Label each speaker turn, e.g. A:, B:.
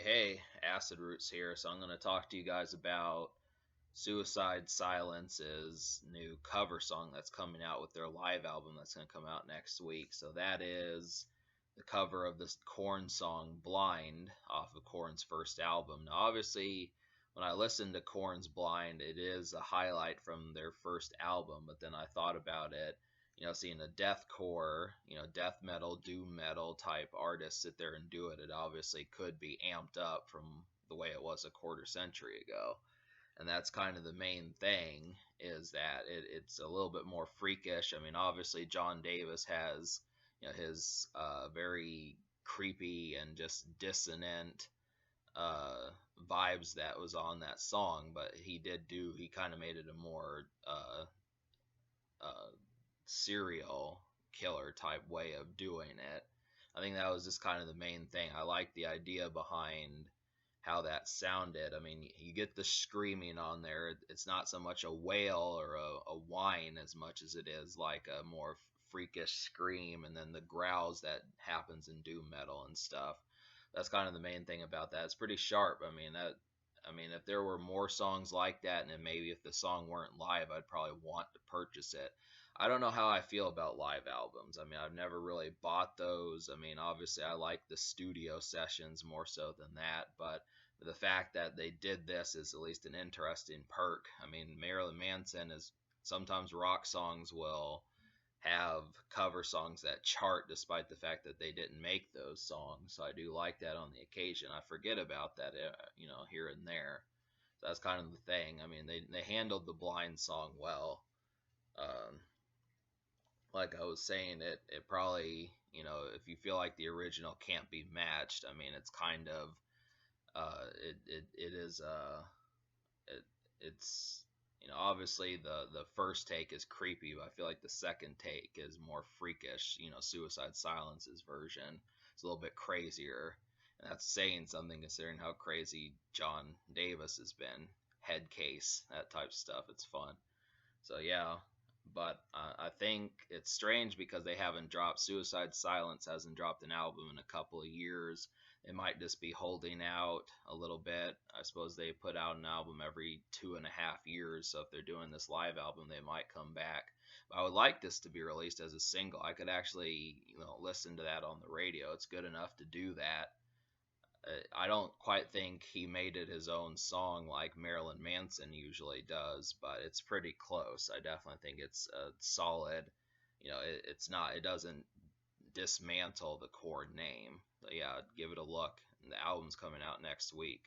A: Hey, Acid Roots here. So I'm going to talk to you guys about Suicide Silence's new cover song that's coming out with their live album that's going to come out next week. So that is the cover of this Korn song Blind off of Korn's first album. Now, obviously, when I listened to Korn's Blind, it is a highlight from their first album, but then I thought about it, seeing a deathcore, death metal, doom metal type artist sit there and do it, it obviously could be amped up from the way it was a quarter century ago. And that's kind of the main thing, is that it's a little bit more freakish. I mean, obviously John Davis has his very creepy and just dissonant vibes that was on that song, but he kind of made it a more uh, serial killer type way of doing it. I think that was just kind of the main thing. I like the idea behind how that sounded. I mean, you get the screaming on there. It's not so much a wail or a whine as much as it is like a more freakish scream, and then the growls that happens in doom metal and stuff. That's kind of the main thing about that. It's pretty sharp. I mean, if there were more songs like that, and then maybe if the song weren't live, I'd probably want to purchase it. I don't know how I feel about live albums. I mean, I've never really bought those. I mean, obviously, I like the studio sessions more so than that, but the fact that they did this is at least an interesting perk. I mean, Marilyn Manson is sometimes rock songs will have cover songs that chart despite the fact that they didn't make those songs. So I do like that on the occasion. I forget about that, here and there. So that's kind of the thing. I mean, they handled the Blind song well. Um, like I was saying, it probably, if you feel like the original can't be matched, I mean, it's kind of it is it it's obviously the first take is creepy, but I feel like the second take is more freakish. Suicide Silence's version is a little bit crazier, and that's saying something considering how crazy John Davis has been. Head case, that type of stuff. It's fun. So yeah, but I think it's strange because they haven't dropped. Suicide Silence hasn't dropped an album in a couple of years. They might just be holding out a little bit. I suppose they put out an album every 2.5 years, so if they're doing this live album, they might come back. But I would like this to be released as a single. I could actually, listen to that on the radio. It's good enough to do that. I don't quite think he made it his own song like Marilyn Manson usually does, but it's pretty close. I definitely think it's a solid. It's not. It doesn't dismantle the Korn name. But yeah, give it a look. And the album's coming out next week.